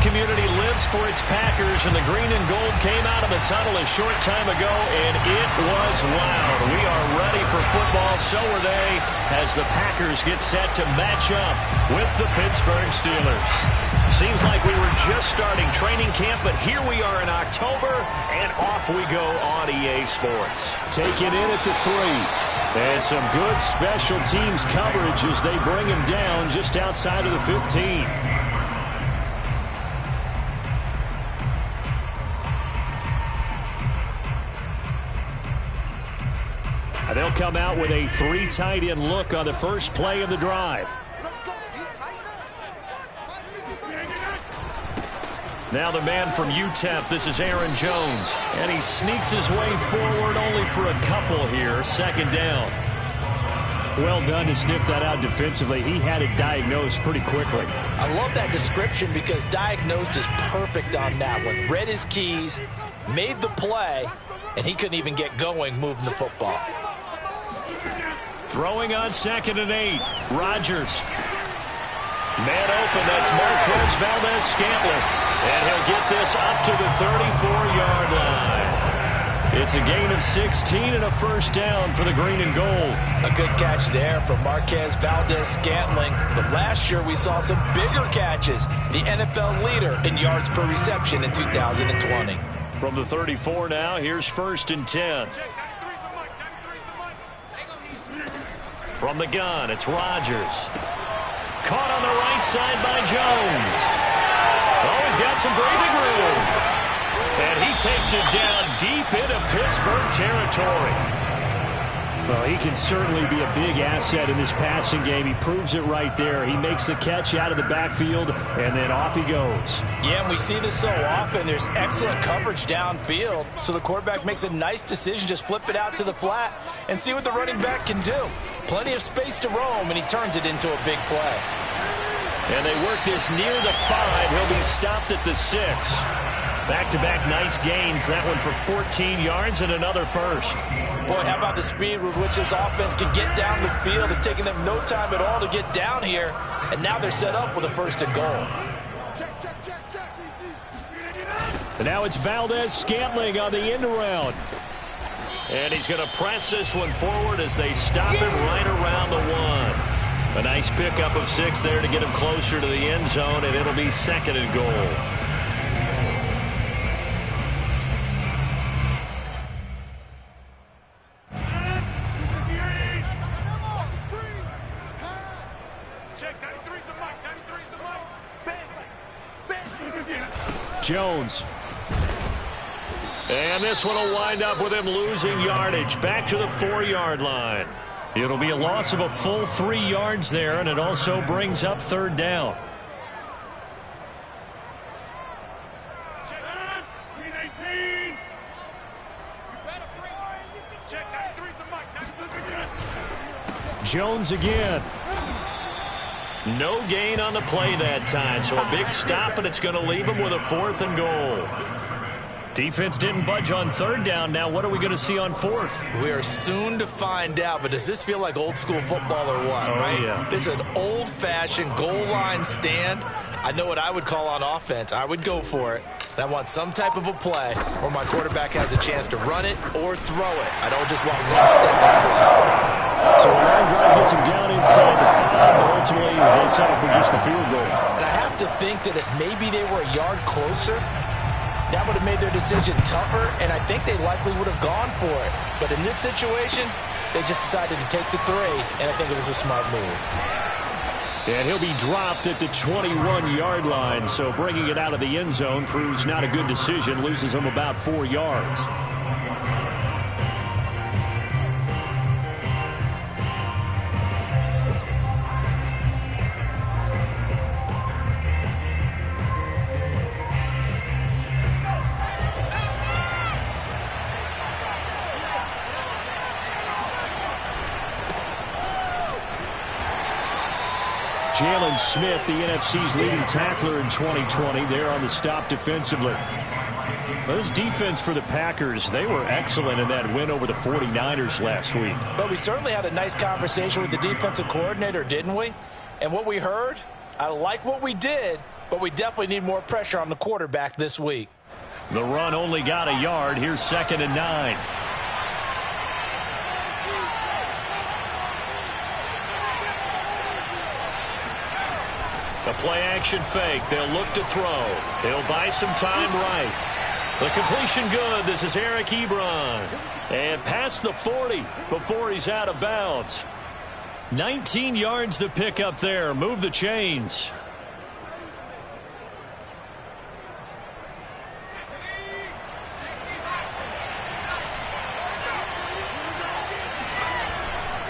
community lives for its Packers, and the green and gold came out of the tunnel a short time ago, and it was loud. We are ready for football, so are they, as the Packers get set to match up with the Pittsburgh Steelers. Seems like we were just starting training camp, but here we are in October, and off we go on EA Sports. Taken in at the 3. And some good special teams coverage as they bring him down just outside of the 15. They'll come out with a 3 tight end look on the first play of the drive. Now the man from UTEP, this is Aaron Jones. And he sneaks his way forward only for a couple here. Second down. Well done to sniff that out defensively. He had it diagnosed pretty quickly. I love that description because diagnosed is perfect on that one. Read his keys, made the play, and he couldn't even get going moving the football. Throwing on 2nd and 8. Rodgers. Man open, that's Marquez Valdes-Scantling. And he'll get this up to the 34-yard line. It's a gain of 16 and a first down for the green and gold. A good catch there from Marquez Valdes-Scantling. But last year we saw some bigger catches. The NFL leader in yards per reception in 2020. From the 34 now, here's 1st and 10. From the gun, it's Rodgers. Caught on the right side by Jones. Oh, he's got some breathing room. And he takes it down deep into Pittsburgh territory. Well, he can certainly be a big asset in this passing game. He proves it right there. He makes the catch out of the backfield, and then off he goes. Yeah, and we see this so often. There's excellent coverage downfield, so the quarterback makes a nice decision. Just flip it out to the flat and see what the running back can do. Plenty of space to roam, and he turns it into a big play. And they work this near the 5. He'll be stopped at the 6. Back-to-back nice gains. That one for 14 yards and another first. Boy, how about the speed with which this offense can get down the field? It's taken them no time at all to get down here, and now they're set up with a 1st and goal. And now it's Valdes-Scantling on the end around. And he's going to press this one forward as they stop him right around the 1. A nice pickup of 6 there to get him closer to the end zone, and it'll be 2nd and goal. Jones. And this one will wind up with him losing yardage back to the 4-yard line. It'll be a loss of a full 3 yards there, and it also brings up 3rd down. Jones again. No gain on the play that time, so a big stop, and it's going to leave him with a 4th and goal. Defense didn't budge on 3rd down. Now what are we going to see on 4th? We are soon to find out, but does this feel like old school football or what, right? Yeah. This is an old-fashioned goal line stand. I know what I would call on offense. I would go for it. And I want some type of a play where my quarterback has a chance to run it or throw it. I don't just want one step of play. So a long drive gets him down inside the 5, but ultimately they settle for just the field goal. And I have to think that if maybe they were a yard closer, that would have made their decision tougher, and I think they likely would have gone for it. But in this situation, they just decided to take the 3, and I think it was a smart move. And he'll be dropped at the 21-yard line, so bringing it out of the end zone proves not a good decision, loses him about 4 yards. Jalen Smith, the NFC's leading tackler in 2020, there on the stop defensively. This defense for the Packers, they were excellent in that win over the 49ers last week. But we certainly had a nice conversation with the defensive coordinator, didn't we? And what we heard, I like what we did, but we definitely need more pressure on the quarterback this week. The run only got a yard. Here's 2nd and 9. The play-action fake. They'll look to throw. He'll buy some time right. The completion good. This is Eric Ebron. And past the 40 before he's out of bounds. 19 yards to pick up there. Move the chains.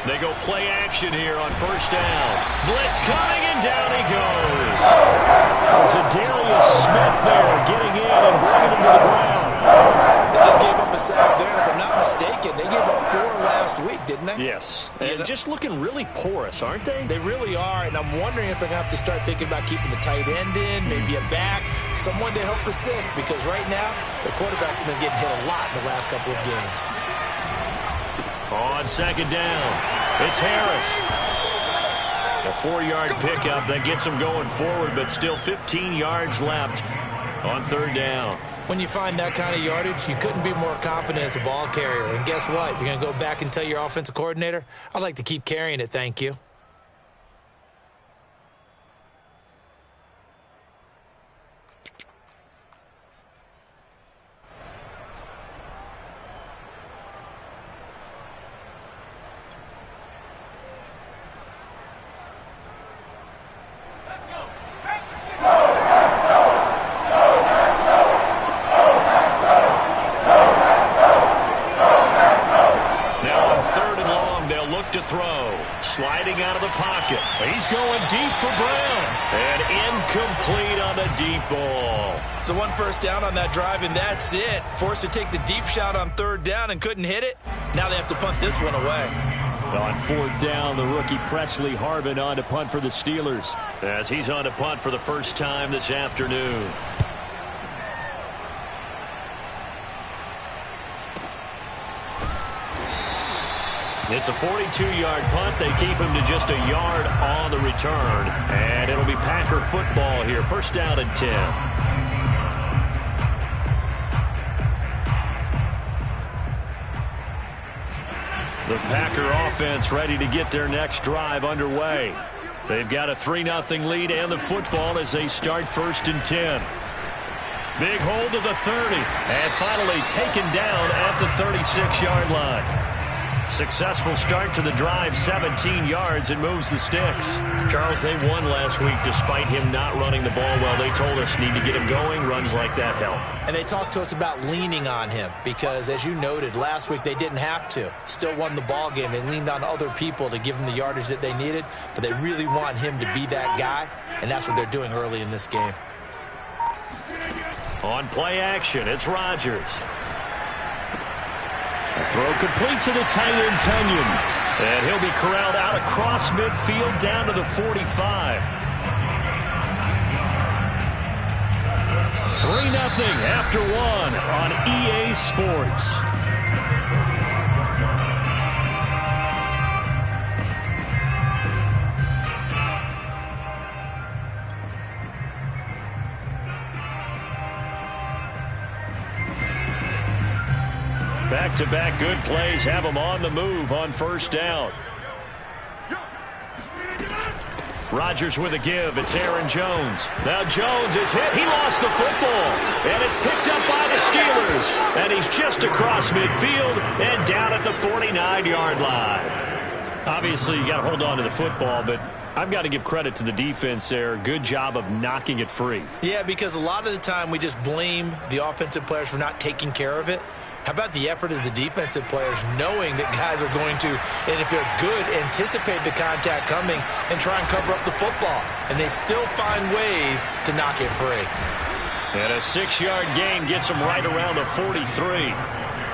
They go play action here on 1st down. Blitz coming, and down he goes. Zadarius Smith there getting in and bringing him to the ground. They just gave up a sack there, and if I'm not mistaken, they gave up 4 last week, didn't they? Yes, and just looking really porous, aren't they? They really are, and I'm wondering if they're going to have to start thinking about keeping the tight end in, maybe a back, someone to help assist, because right now, the quarterback's been getting hit a lot in the last couple of games. On 2nd down, it's Harris. A 4-yard pickup that gets him going forward, but still 15 yards left on 3rd down. When you find that kind of yardage, you couldn't be more confident as a ball carrier. And guess what? You're going to go back and tell your offensive coordinator, I'd like to keep carrying it, thank you. Sliding out of the pocket. He's going deep for Brown. And incomplete on the deep ball. So 1 first down on that drive, and that's it. Forced to take the deep shot on 3rd down and couldn't hit it. Now they have to punt this one away. On 4th down, the rookie Presley Harvin on to punt for the Steelers, as he's on to punt for the first time this afternoon. It's a 42-yard punt. They keep him to just a yard on the return. And it'll be Packer football here. 1st down and 10. The Packer offense ready to get their next drive underway. They've got a 3-0 lead and the football as they start 1st and 10. Big hold to the 30. And finally taken down at the 36-yard line. Successful start to the drive, 17 yards, and moves the sticks. Charles, they won last week despite him not running the ball well. They told us need to get him going. Runs like that help. And they talked to us about leaning on him because, as you noted, last week they didn't have to. Still won the ball game. They leaned on other people to give them the yardage that they needed, but they really want him to be that guy, and that's what they're doing early in this game. On play action, it's Rodgers. A throw complete to the tight end, Tunyon. And he'll be corralled out across midfield down to the 45. 3-0 after 1 on EA Sports. Back-to-back good plays have them on the move on 1st down. Rodgers with a give. It's Aaron Jones. Now Jones is hit. He lost the football. And it's picked up by the Steelers. And he's just across midfield and down at the 49-yard line. Obviously, you got to hold on to the football, but I've got to give credit to the defense there. Good job of knocking it free. Yeah, because a lot of the time we just blame the offensive players for not taking care of it. How about the effort of the defensive players knowing that guys are going to, and if they're good, anticipate the contact coming and try and cover up the football. And they still find ways to knock it free. And a 6-yard gain gets them right around the 43.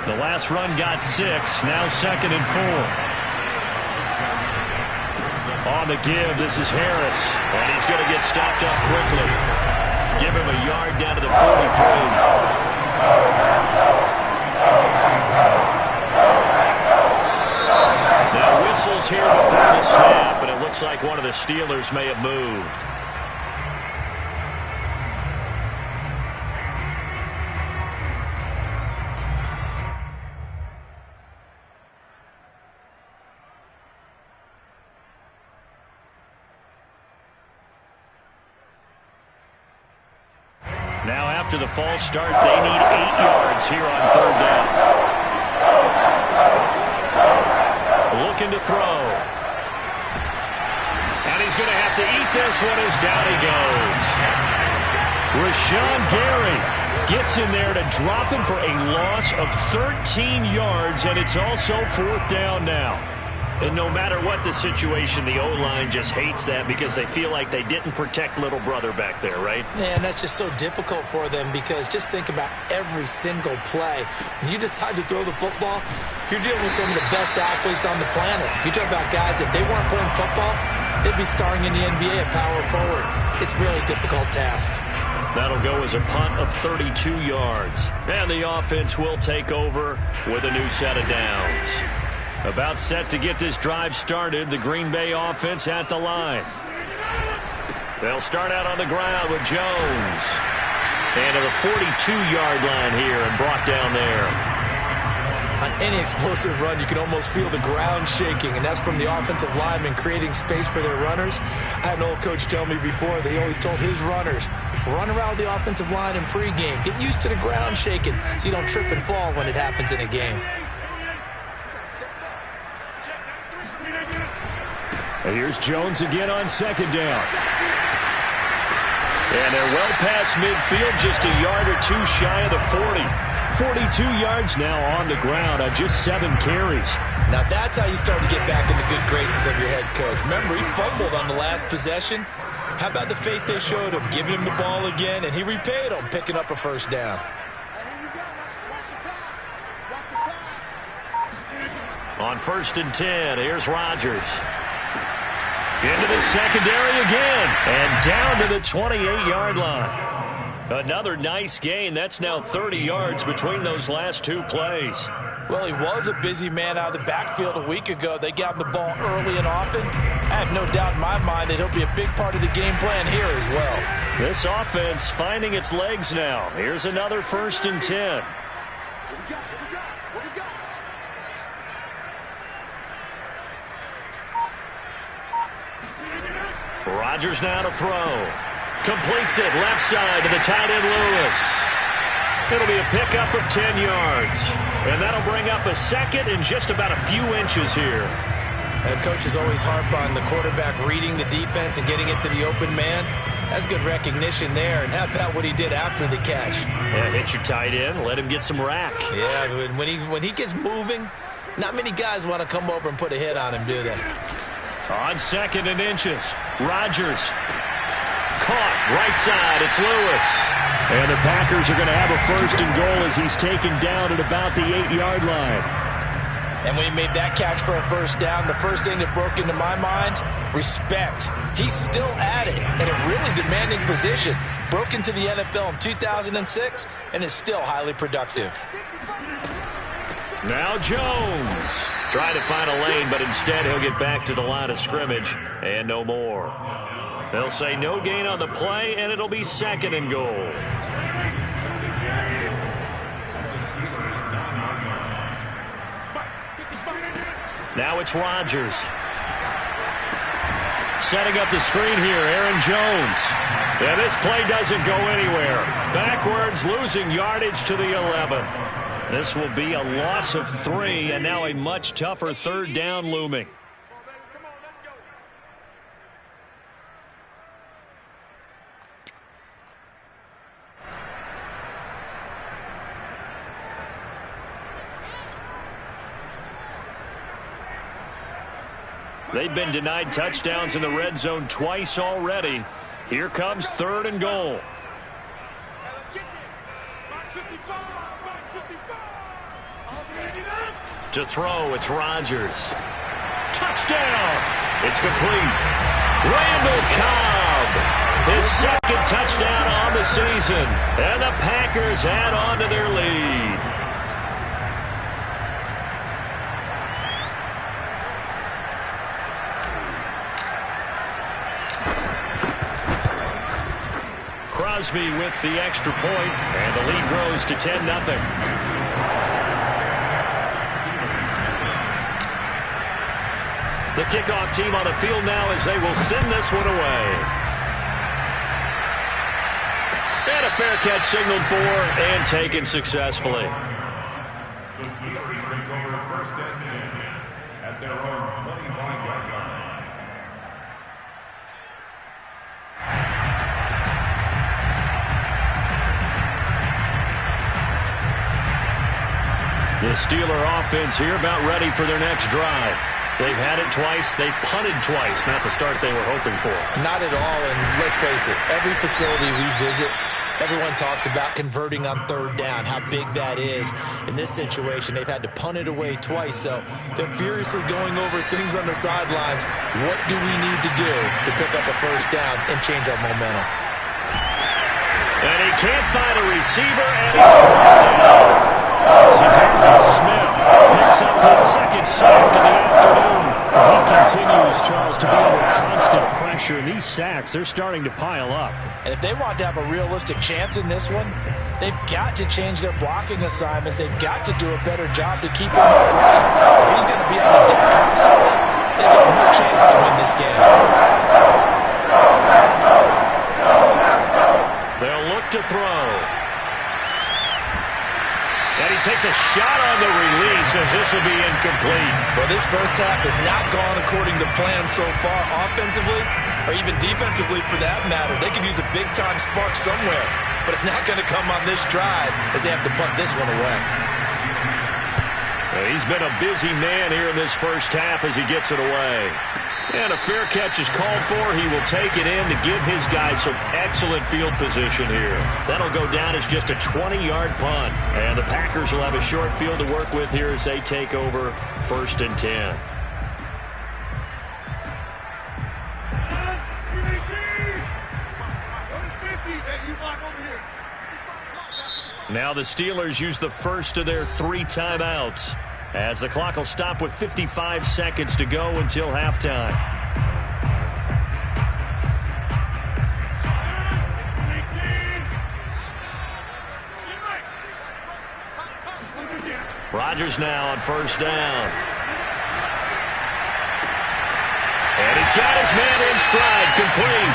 The last run got 6, now 2nd and 4. On the give, this is Harris. And he's going to get stopped up quickly. Give him a yard down to the 43. Now whistles here before the snap, and it looks like one of the Steelers may have moved. Now after the false start, they need 8 yards here on third down. Looking to throw. And he's going to have to eat this one as down he goes. Rashawn Gary gets in there to drop him for a loss of 13 yards, and it's also fourth down now. And no matter what the situation, the O-line just hates that because they feel like they didn't protect little brother back there, right? Man, that's just so difficult for them because just think about every single play. When you decide to throw the football, you're dealing with some of the best athletes on the planet. You talk about guys, if they weren't playing football, they'd be starring in the NBA at power forward. It's a really difficult task. That'll go as a punt of 32 yards. And the offense will take over with a new set of downs. About set to get this drive started, the Green Bay offense at the line. They'll start out on the ground with Jones. And to the 42-yard line here and brought down there. On any explosive run, you can almost feel the ground shaking, and that's from the offensive linemen creating space for their runners. I had an old coach tell me before, they always told his runners, run around the offensive line in pregame. Get used to the ground shaking so you don't trip and fall when it happens in a game. And here's Jones again on second down. And they're well past midfield, just a yard or two shy of the 40. 42 yards now on the ground on just 7 carries. Now that's how you start to get back in the good graces of your head coach. Remember, he fumbled on the last possession. How about the faith they showed him, giving him the ball again, and he repaid them, picking up a first down. On 1st and 10, here's Rodgers. Into the secondary again, and down to the 28-yard line. Another nice gain. That's now 30 yards between those last 2 plays. Well, he was a busy man out of the backfield a week ago. They got him the ball early and often. I have no doubt in my mind that he'll be a big part of the game plan here as well. This offense finding its legs now. Here's another 1st and 10. Rodgers now to throw. Completes it left side to the tight end Lewis. It'll be a pickup of 10 yards. And that'll bring up a second and just about a few inches here. And coaches always harp on the quarterback reading the defense and getting it to the open man. That's good recognition there. And how about what he did after the catch? Yeah, hit your tight end, let him get some rack. Yeah, when he gets moving, not many guys want to come over and put a hit on him, do they? On 2nd and inches, Rodgers. Caught right side, it's Lewis. And the Packers are going to have a 1st and goal as he's taken down at about the 8-yard line. And when he made that catch for a first down, the first thing that broke into my mind, respect. He's still at it, in a really demanding position. Broke into the NFL in 2006 and is still highly productive. Now Jones. Trying to find a lane, but instead he'll get back to the line of scrimmage and no more. They'll say no gain on the play, and it'll be 2nd and goal. Now it's Rodgers. Setting up the screen here, Aaron Jones. And this play doesn't go anywhere. Backwards, losing yardage to the 11. This will be a loss of 3, and now a much tougher 3rd down looming. They've been denied touchdowns in the red zone twice already. Here comes 3rd and goal. To throw, it's Rodgers. Touchdown! It's complete. Randall Cobb, his 2nd touchdown on the season. And the Packers add on to their lead. Crosby with the extra point, and the lead grows to 10-0. The kickoff team on the field now as they will send this one away. And a fair catch signaled for and taken successfully. The Steelers take over first and 10 at their own 25-yard line. The Steeler offense here about ready for their next drive. They've had it twice. They've punted twice. Not the start they were hoping for. Not at all, and let's face it, every facility we visit, everyone talks about converting on third down, how big that is. In this situation, they've had to punt it away twice, so they're furiously going over things on the sidelines. What do we need to do to pick up a first down and change our momentum? And he can't find a receiver, and he's brought down. So Darius Smith picks up his second sack of the afternoon. He continues, Charles, to be under constant pressure, and these sacks, they're starting to pile up. And if they want to have a realistic chance in this one, they've got to change their blocking assignments. They've got to do a better job to keep him upright. If he's going to be on the deck constantly, they've got no chance to win this game. They'll look to throw. And he takes a shot on the release as this will be incomplete. Well, this first half has not gone according to plan so far, offensively or even defensively for that matter. They could use a big-time spark somewhere, but it's not going to come on this drive as they have to punt this one away. Well, he's been a busy man here in this first half as he gets it away. And a fair catch is called for. He will take it in to give his guys some excellent field position here. That'll go down as just a 20-yard punt. And the Packers will have a short field to work with here as they take over first and 10. Now the Steelers use the first of their 3 timeouts, as the clock will stop with 55 seconds to go until halftime. Rodgers now on first down. And he's got his man in stride, complete.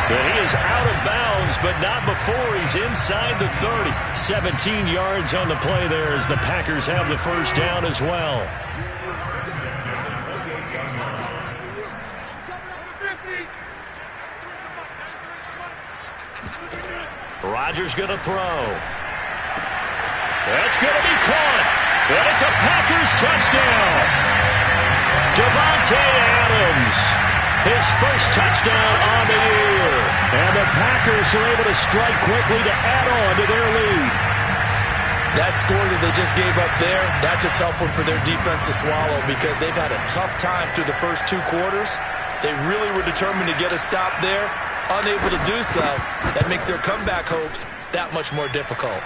And he is out of bounds, but not before he's inside the 30. 17 yards on the play there as the Packers have the first down as well. Rodgers going to throw. That's going to be caught. And it's a Packers touchdown. Davante Adams, his first touchdown on the year. And the Packers are able to strike quickly to add on to their lead. That score that they just gave up there, that's a tough one for their defense to swallow because they've had a tough time through the first 2 quarters. They really were determined to get a stop there. Unable to do so, that makes their comeback hopes that much more difficult.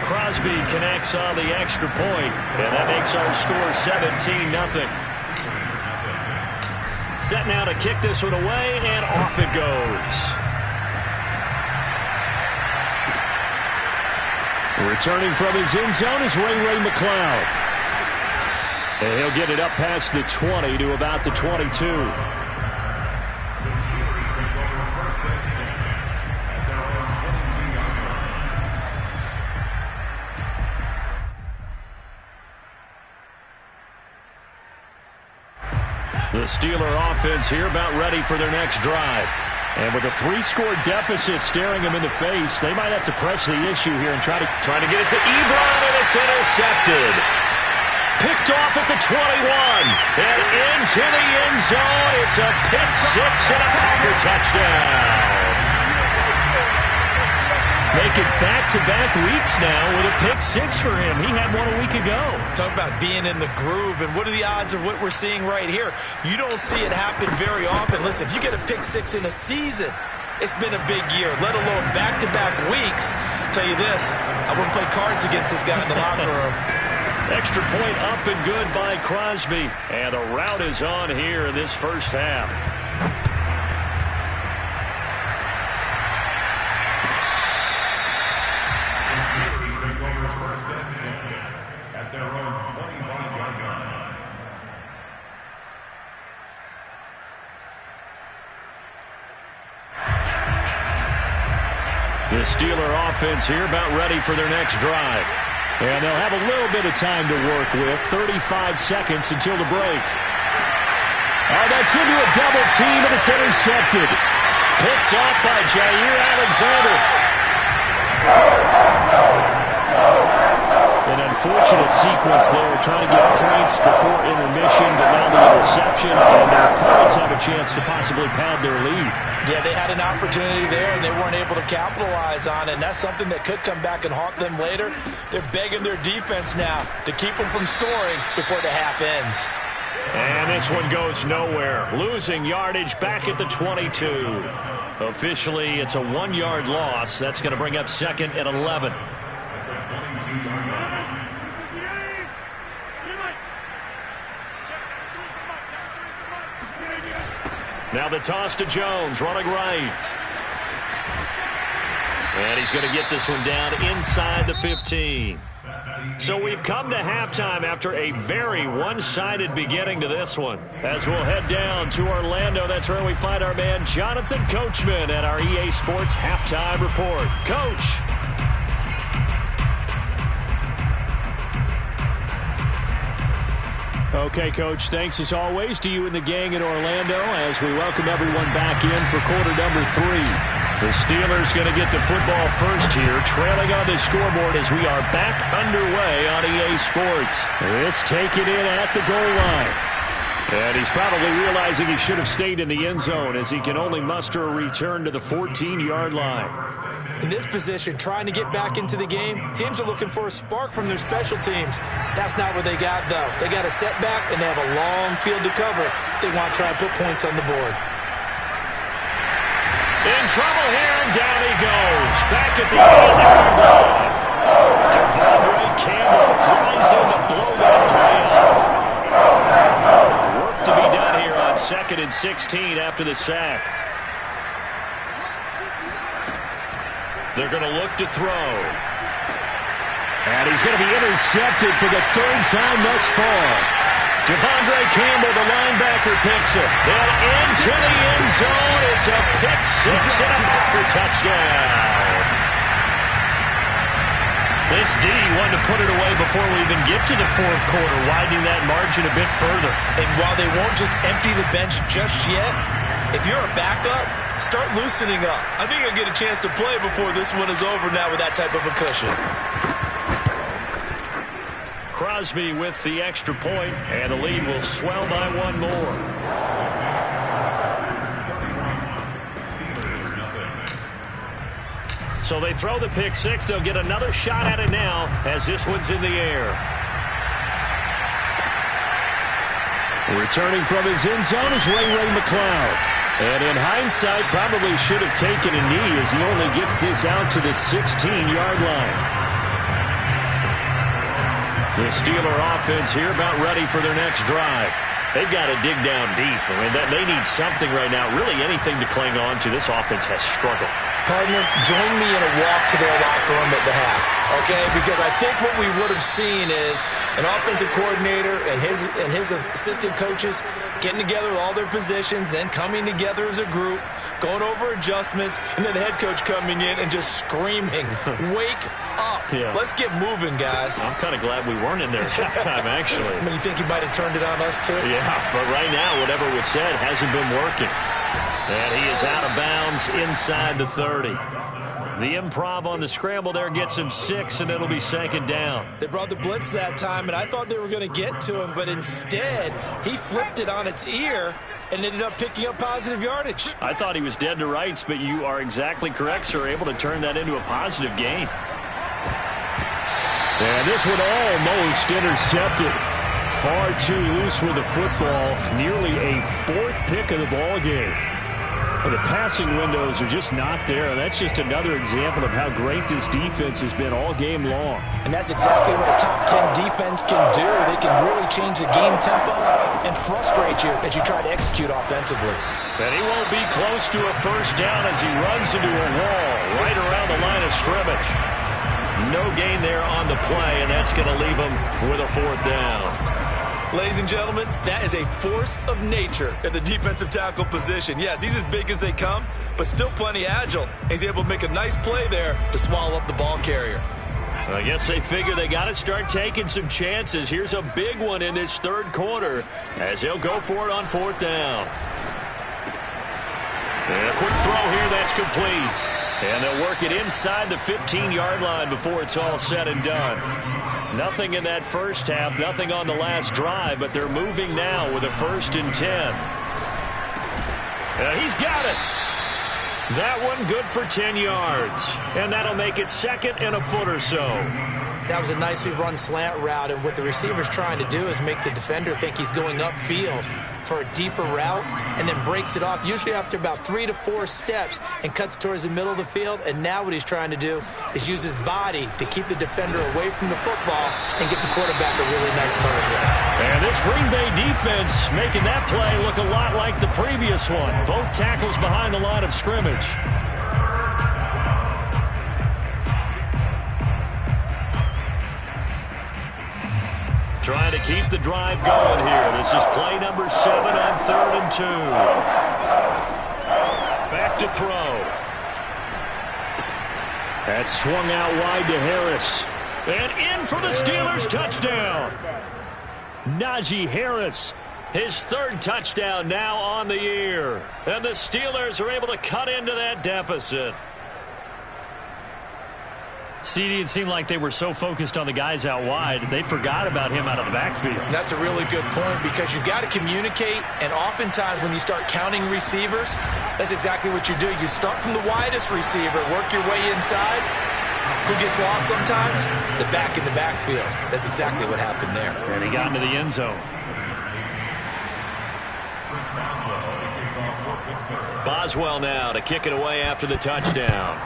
Crosby connects on the extra point, and that makes our score 17-0. Set now to kick this one away, and off it goes. Returning from his end zone is Ray McCloud. And he'll get it up past the 20 to about the 22. The Steeler offense here about ready for their next drive. And with a 3-score deficit staring them in the face, they might have to press the issue here and try to get it to Ebron, and it's intercepted. Picked off at the 21. And into the end zone. It's a pick 6 and a Packer touchdown. Making back-to-back weeks now with a pick 6 for him. He had one a week ago. Talk about being in the groove, and what are the odds of what we're seeing right here? You don't see it happen very often. Listen, if you get a pick 6 in a season, it's been a big year, let alone back-to-back weeks. I'll tell you this, I wouldn't play cards against this guy in the locker room. Extra point up and good by Crosby. And the route is on here in this first half. At their own 25-yard line. The The Steeler offense here about ready for their next drive. And they'll have a little bit of time to work with. 35 seconds until the break. Oh, that's into a double team, and it's intercepted. Picked off by Jair Alexander. An unfortunate sequence there, trying to get points before intermission, but now the interception, and their opponents have a chance to possibly pad their lead. Yeah, they had an opportunity there, and they weren't able to capitalize on it, and that's something that could come back and haunt them later. They're begging their defense now to keep them from scoring before the half ends. And this one goes nowhere. Losing yardage back at the 22. Officially, it's a 1-yard loss. That's going to bring up 2nd and 11. Now the toss to Jones, running right. And he's going to get this one down inside the 15. So we've come to halftime after a very one-sided beginning to this one. As we'll head down to Orlando, that's where we find our man Jonathan Coachman at our EA Sports Halftime Report. Coach. Okay, Coach, thanks as always to you and the gang in Orlando as we welcome everyone back in for quarter number 3. The Steelers going to get the football first here, trailing on the scoreboard as we are back underway on EA Sports. This taken in at the goal line. And he's probably realizing he should have stayed in the end zone as he can only muster a return to the 14-yard line. In this position, trying to get back into the game, teams are looking for a spark from their special teams. That's not what they got, though. They got a setback, and they have a long field to cover if they want to try and put points on the board. In trouble here, and down he goes. Back at the 8-yard line. Devondre Campbell flies in to blow that play up. Work to be done here on 2nd and 16 after the sack. They're going to look to throw. And he's going to be intercepted for the 3rd time thus far. Devondre Campbell, the linebacker, picks it. Then into the end zone. It's a pick 6 and a Packer touchdown. This D wanted to put it away before we even get to the 4th quarter, widening that margin a bit further. And while they won't just empty the bench just yet, if you're a backup, start loosening up. I think you'll get a chance to play before this one is over now with that type of a cushion. Crosby with the extra point, and the lead will swell by 1 more. So they throw the pick 6. They'll get another shot at it now as this one's in the air. Returning from his end zone is Ray McCloud. And in hindsight, probably should have taken a knee as he only gets this out to the 16-yard line. The Steeler offense here about ready for their next drive. They've got to dig down deep. I mean, they need something right now, really anything to cling on to. This offense has struggled. Partner, join me in a walk to their locker room at the half, okay? Because I think what we would have seen is an offensive coordinator and his assistant coaches getting together with all their positions, then coming together as a group, going over adjustments, and then the head coach coming in and just screaming, wake up. Yeah. Let's get moving, guys. I'm kind of glad we weren't in there at halftime, actually. I mean, you think he might have turned it on us, too? Yeah, but right now, whatever was said hasn't been working. And he is out of bounds inside the 30. The improv on the scramble there gets him 6, and it'll be 2nd down. They brought the blitz that time, and I thought they were going to get to him, but instead, he flipped it on its ear and ended up picking up positive yardage. I thought he was dead to rights, but you are exactly correct, sir, able to turn that into a positive gain. And this one almost intercepted. Far too loose with the football. Nearly a 4th pick of the ball game. And the passing windows are just not there. That's just another example of how great this defense has been all game long. And that's exactly what a top 10 defense can do. They can really change the game tempo and frustrate you as you try to execute offensively. And he won't be close to a 1st down as he runs into a wall right around the line of scrimmage. No gain there on the play, and that's going to leave him with a 4th down. Ladies and gentlemen, that is a force of nature at the defensive tackle position. Yes, he's as big as they come, but still plenty agile. He's able to make a nice play there to swallow up the ball carrier. I guess they figure they got to start taking some chances. Here's a big one in this third quarter as they'll go for it on fourth down. And a quick throw here, that's complete. And they'll work it inside the 15-yard line before it's all said and done. Nothing in that first half, nothing on the last drive, but they're moving now with a 1st and 10. He's got it. That one good for 10 yards. And that'll make it 2nd and a foot or so. That was a nicely run slant route, and what the receiver's trying to do is make the defender think he's going upfield for a deeper route and then breaks it off, usually after about 3 to 4 steps, and cuts towards the middle of the field. And now what he's trying to do is use his body to keep the defender away from the football and get the quarterback a really nice target. And this Green Bay defense making that play look a lot like the previous one. Both tackles behind the line of scrimmage. Trying to keep the drive going here. This is play number 7 on 3rd and 2. Back to throw. That's swung out wide to Harris. And in for the Steelers touchdown. Najee Harris. His 3rd touchdown now on the year. And the Steelers are able to cut into that deficit. CD, it seemed like they were so focused on the guys out wide, they forgot about him out of the backfield. That's a really good point, because you've got to communicate, and oftentimes when you start counting receivers, that's exactly what you do. You start from the widest receiver, work your way inside. Who gets lost sometimes? The back in the backfield. That's exactly what happened there. And he got into the end zone. Boswell now to kick it away after the touchdown.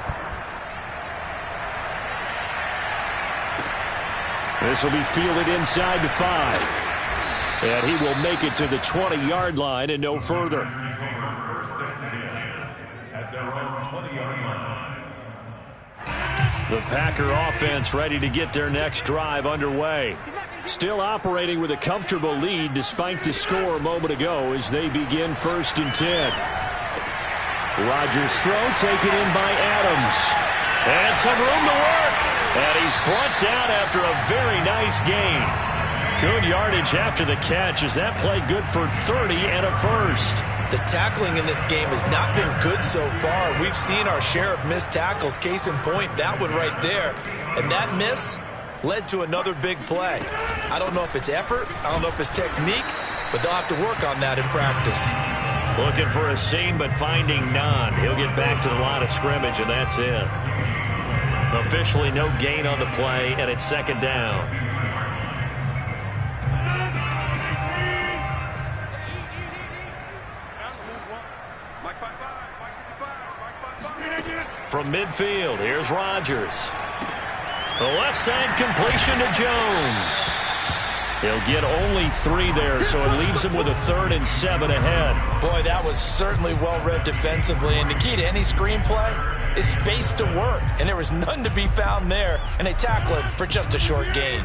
This will be fielded inside the 5. And he will make it to the 20-yard line and no further. The Packer offense ready to get their next drive underway. Still operating with a comfortable lead despite the score a moment ago as they begin 1st and 10. Rodgers' throw taken in by Adams. And some room to work. And he's brought down after a very nice gain. Good yardage after the catch. Is that play good for 30 and a 1st? The tackling in this game has not been good so far. We've seen our share of missed tackles. Case in point, that one right there. And that miss led to another big play. I don't know if it's effort. I don't know if it's technique. But they'll have to work on that in practice. Looking for a seam, but finding none. He'll get back to the line of scrimmage, and that's it. Officially no gain on the play, and it's 2nd down. From midfield, here's Rodgers. The left side completion to Jones. He'll get only 3 there, so it leaves him with a 3rd and 7 ahead. Boy, that was certainly well-read defensively, and the key to any screenplay is space to work, and there was none to be found there, and they tackle it for just a short gain.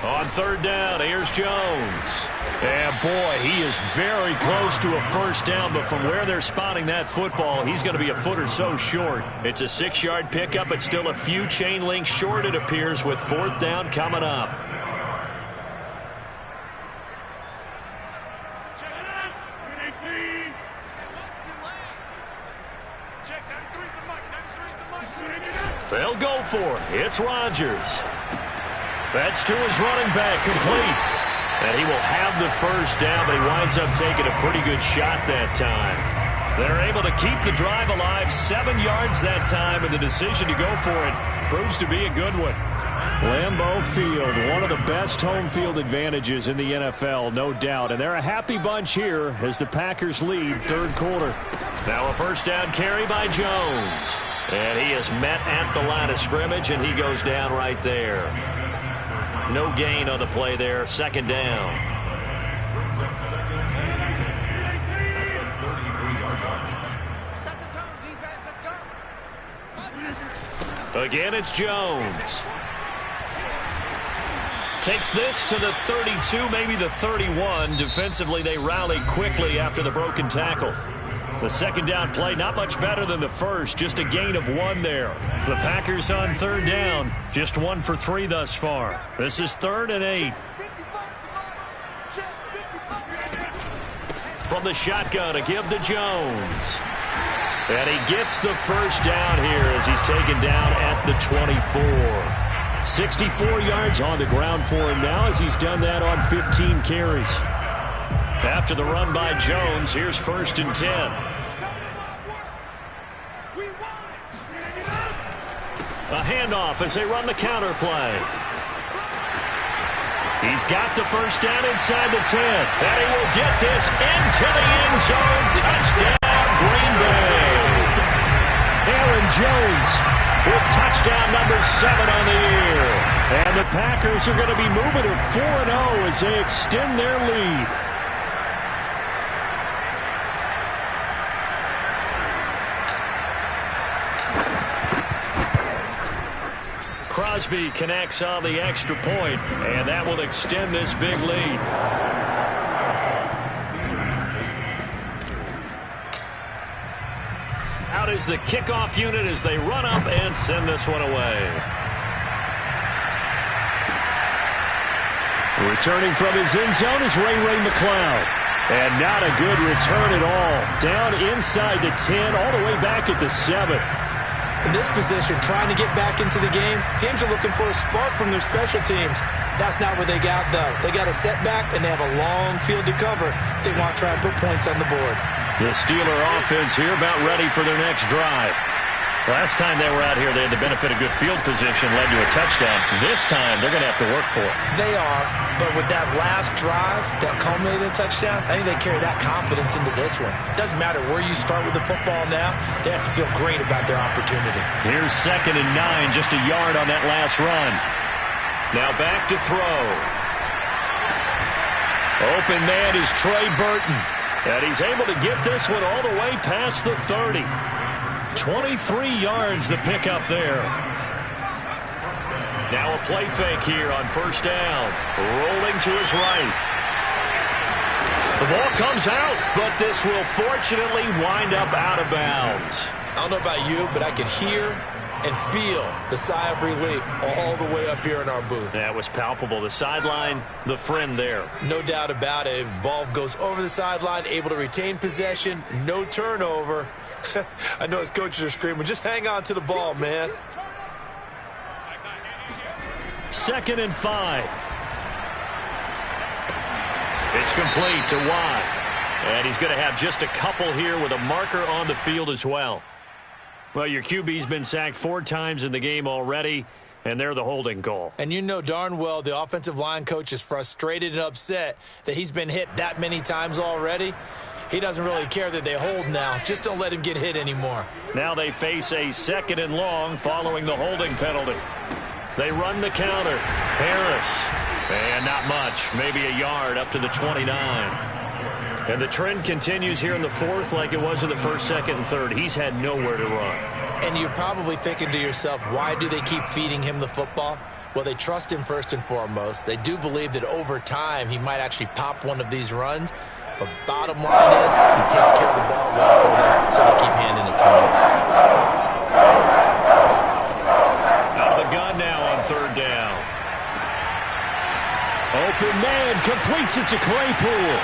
On 3rd down, here's Jones. And boy, he is very close to a 1st down, but from where they're spotting that football, he's going to be a foot or so short. It's a 6-yard pickup, but still a few chain links short, it appears, with 4th down coming up. They'll go for it. It's Rodgers. That's to his running back, complete. And he will have the 1st down, but he winds up taking a pretty good shot that time. They're able to keep the drive alive, 7 yards that time, and the decision to go for it proves to be a good one. Lambeau Field, one of the best home field advantages in the NFL, no doubt. And they're a happy bunch here as the Packers lead 3rd quarter. Now a 1st down carry by Jones. And he is met at the line of scrimmage, and he goes down right there. No gain on the play there, 2nd down. Again, it's Jones. Takes this to the 32, maybe the 31. Defensively, they rallied quickly after the broken tackle. The second down play, not much better than the first, just a gain of 1 there. The Packers on third down, just 1 for 3 thus far. This is 3rd and 8. From the shotgun, a give to Jones. And he gets the first down here as he's taken down at the 24. 64 yards on the ground for him now as he's done that on 15 carries. After the run by Jones, here's 1st and 10. A handoff as they run the counter play. He's got the first down inside the 10. And he will get this into the end zone. Touchdown, Green Bay. Aaron Jones with touchdown number 7 on the year. And the Packers are going to be moving to 4-0 as they extend their lead. Crosby connects on the extra point, and that will extend this big lead. Out is the kickoff unit as they run up and send this one away. Returning from his end zone is Ray McCloud. And not a good return at all. Down inside the 10, all the way back at the 7. In this position, trying to get back into the game, teams are looking for a spark from their special teams. That's not what they got, though. They got a setback, and they have a long field to cover if they want to try and put points on the board. The Steeler offense here about ready for their next drive. Last time they were out here, they had the benefit of good field position, led to a touchdown. This time, they're going to have to work for it. They are, but with that last drive that culminated in a touchdown, I think they carry that confidence into this one. It doesn't matter where you start with the football now. They have to feel great about their opportunity. Here's 2nd and 9, just a yard on that last run. Now back to throw. Open man is Trey Burton. And he's able to get this one all the way past the 30. 23 yards the pickup there. Now a play fake here on 1st down. Rolling to his right. The ball comes out, but this will fortunately wind up out of bounds. I don't know about you, but I can hear and feel the sigh of relief all the way up here in our booth. That was palpable. The sideline, the friend there. No doubt about it. Ball goes over the sideline, able to retain possession, no turnover. I know his coaches are screaming, just hang on to the ball, man. 2nd and 5. It's complete to Watt. And he's going to have just a couple here with a marker on the field as well. Well, your QB's been sacked 4 times in the game already, and they're the holding call. And you know darn well the offensive line coach is frustrated and upset that he's been hit that many times already. He doesn't really care that they hold now. Just don't let him get hit anymore. Now they face a 2nd and long following the holding penalty. They run the counter. Harris. And not much. Maybe a yard up to the 29. And the trend continues here in the 4th like it was in the 1st, 2nd, and 3rd. He's had nowhere to run. And you're probably thinking to yourself, why do they keep feeding him the football? Well, they trust him first and foremost. They do believe that over time he might actually pop one of these runs. But bottom line is he takes care of the ball well for them, so they keep handing it to him. Out of the gun now on 3rd down. Open man completes it to Claypool.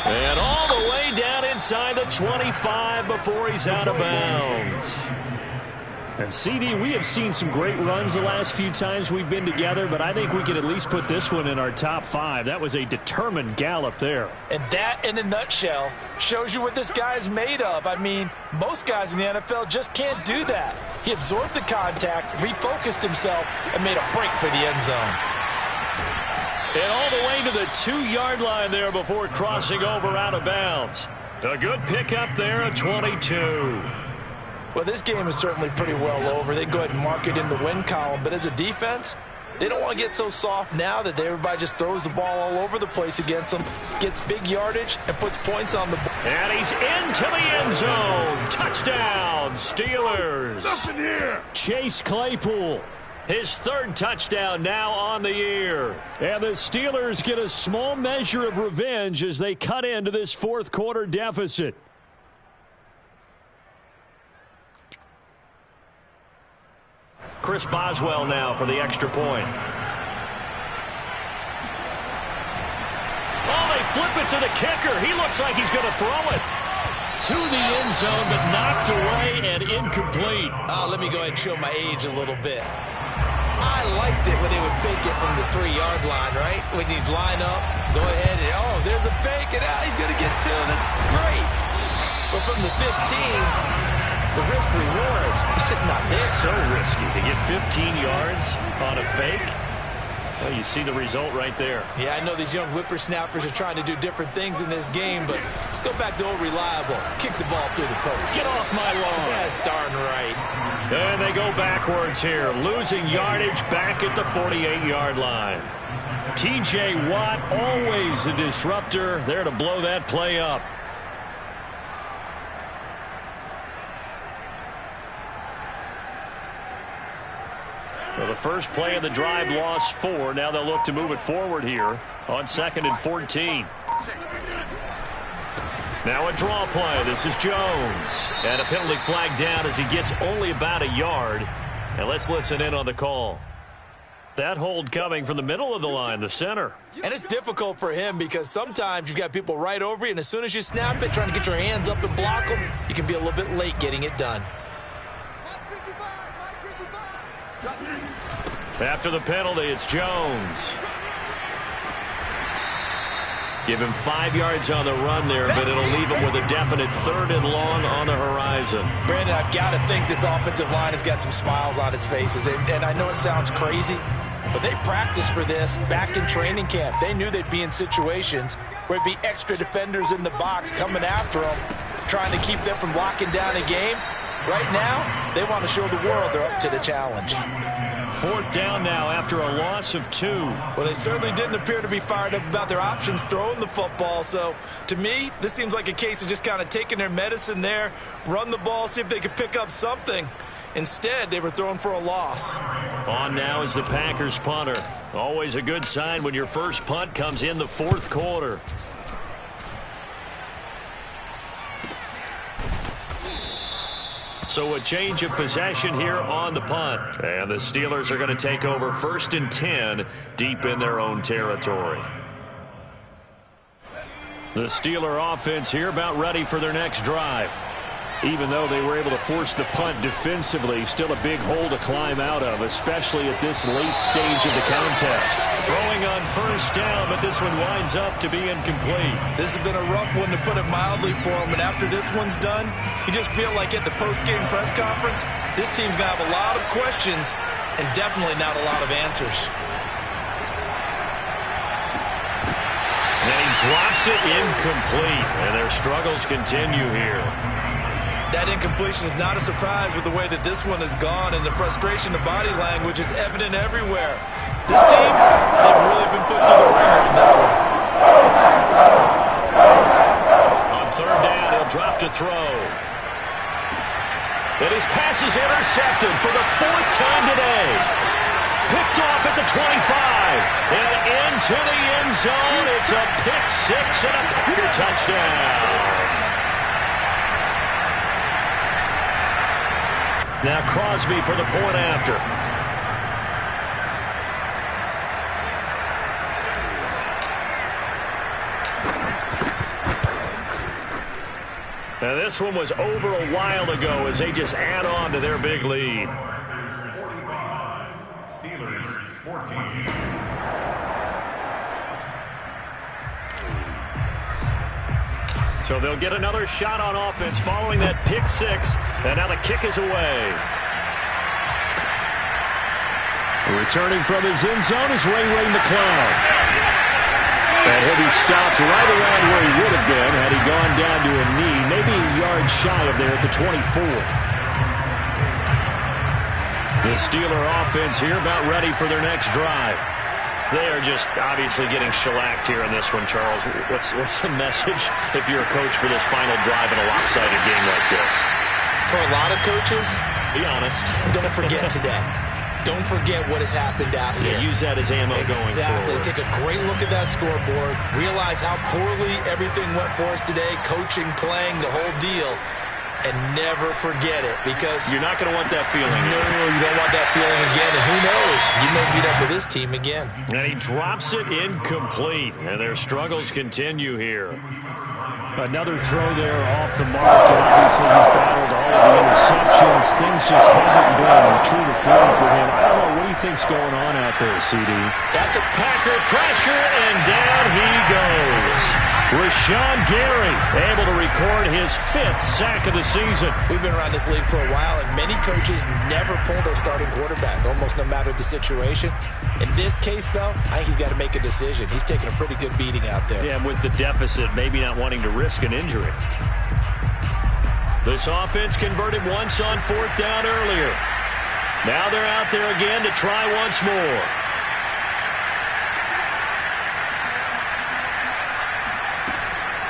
And all the way down inside the 25 before he's out of bounds. And, CD, we have seen some great runs the last few times we've been together, but I think we can at least put this one in our top 5. That was a determined gallop there. And that, in a nutshell, shows you what this guy is made of. I mean, most guys in the NFL just can't do that. He absorbed the contact, refocused himself, and made a break for the end zone. And all the way to the 2-yard line there before crossing over out of bounds. A good pickup there at 22. Well, this game is certainly pretty well over. They can go ahead and mark it in the win column. But as a defense, they don't want to get so soft now that everybody just throws the ball all over the place against them, gets big yardage, and puts points on the board. And he's into the end zone. Touchdown. touchdown, Steelers. Nothing here. Chase Claypool, his third touchdown now on the year. And the Steelers get a small measure of revenge as they cut into this fourth quarter deficit. Chris Boswell now for the extra point. Oh, they flip it to the kicker. He looks like he's going to throw it to the end zone, but knocked away and incomplete. Let me go ahead and show my age a little bit. I liked it when they would fake it from the 3-yard line, right? When you line up, go ahead and, oh, there's a fake, and he's going to get 2. That's great. But from the 15... the risk-reward, it's just not there. So risky to get 15 yards on a fake. Well, you see the result right there. Yeah, I know these young whippersnappers are trying to do different things in this game, but let's go back to old reliable. Kick the ball through the post. Get off my lawn. That's darn right. And they go backwards here, losing yardage back at the 48-yard line. T.J. Watt, always a disruptor, there to blow that play up. Well, the first play of the drive lost 4. Now they'll look to move it forward here on 2nd and 14. Now a draw play. This is Jones. And a penalty flag down as he gets only about a yard. And let's listen in on the call. That hold coming from the middle of the line, the center. And it's difficult for him because sometimes you've got people right over you, and as soon as you snap it, trying to get your hands up and block them, you can be a little bit late getting it done. After the penalty, it's Jones. Give him 5 yards on the run there, but it'll leave him with a definite 3rd and long on the horizon. Brandon, I've got to think this offensive line has got some smiles on its faces. And I know it sounds crazy, but they practiced for this back in training camp. They knew they'd be in situations where it'd be extra defenders in the box coming after them, trying to keep them from locking down a game. Right now, they want to show the world they're up to the challenge. 4th down now after a loss of 2. Well, they certainly didn't appear to be fired up about their options throwing the football. So, to me, this seems like a case of just kind of taking their medicine there, run the ball, see if they could pick up something. Instead, they were throwing for a loss. On now is the Packers punter. Always a good sign when your first punt comes in the 4th quarter. So a change of possession here on the punt. And the Steelers are going to take over 1st and 10 deep in their own territory. The Steeler offense here about ready for their next drive. Even though they were able to force the punt defensively, still a big hole to climb out of, especially at this late stage of the contest. Throwing on 1st down, but this one winds up to be incomplete. This has been a rough one, to put it mildly, for him. And after this one's done, you just feel like at the post-game press conference, this team's going to have a lot of questions and definitely not a lot of answers. And he drops it incomplete, and their struggles continue here. That incompletion is not a surprise with the way that this one has gone, and the frustration, the body language is evident everywhere. This team, they've really been put through the ringer in this one. On 3rd down, he'll drop to throw. And his pass is intercepted for the 4th time today. Picked off at the 25. And into the end zone. It's a pick 6 and a Packer touchdown. Now Crosby for the point after. Now this one was over a while ago as they just add on to their big lead. Steelers 14. So they'll get another shot on offense following that pick 6. And now the kick is away. Returning from his end zone is Ray McCloud. And he'll be stopped right around where he would have been had he gone down to a knee, maybe a yard shy of there at the 24. The Steeler offense here about ready for their next drive. They are just obviously getting shellacked here in this one, Charles. What's the message if you're a coach for this final drive in a lopsided game like this? For a lot of coaches, be honest, don't forget today. Don't forget what has happened out here. Use that as ammo going forward. Exactly. Take a great look at that scoreboard. Realize how poorly everything went for us today. Coaching, playing, the whole deal. And never forget it, because you're not going to want that feeling. No, you don't want that feeling again. And who knows? You may meet up with this team again. And he drops it incomplete. And their struggles continue here. Another throw there off the mark, and obviously he's battled all of the interceptions. Things just haven't been true to form for him. I don't know, what do you think's going on out there, CD? That's a Packer pressure, and down he goes. Rashawn Gary able to record his 5th sack of the season. We've been around this league for a while, and many coaches never pull their starting quarterback, almost no matter the situation. In this case, though, I think he's got to make a decision. He's taking a pretty good beating out there. Yeah, with the deficit, maybe not wanting to risk an injury. This offense converted once on 4th down earlier. Now they're out there again to try once more.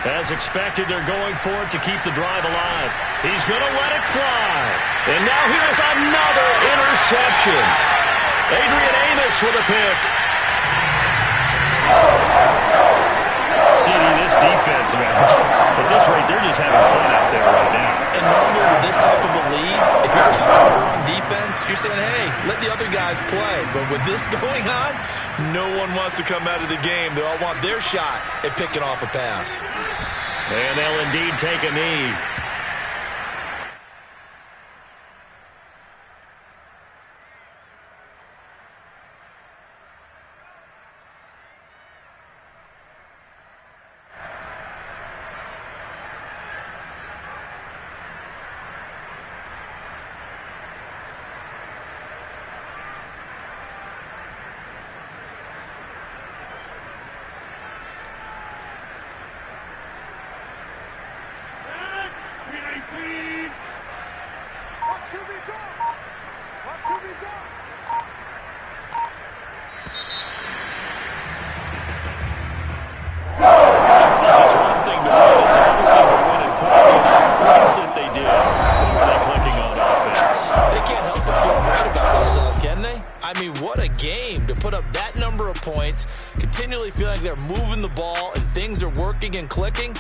As expected, they're going for it to keep the drive alive. He's going to let it fly. And now here's another interception. Adrian Amos with a pick. CD, this defense, man, at this rate, they're just having fun out there right now. And normally with this type of a lead, if you're a starter on defense, you're saying, hey, let the other guys play. But with this going on, no one wants to come out of the game. They all want their shot at picking off a pass. And they'll indeed take a knee. Continually feeling like they're moving the ball and things are working and clicking.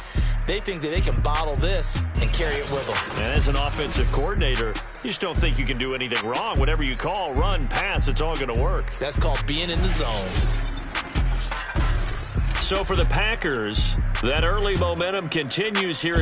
They think that they can bottle this and carry it with them. And as an offensive coordinator, you just don't think you can do anything wrong. Whatever you call, run, pass, it's all going to work. That's called being in the zone. So for the Packers, that early momentum continues here.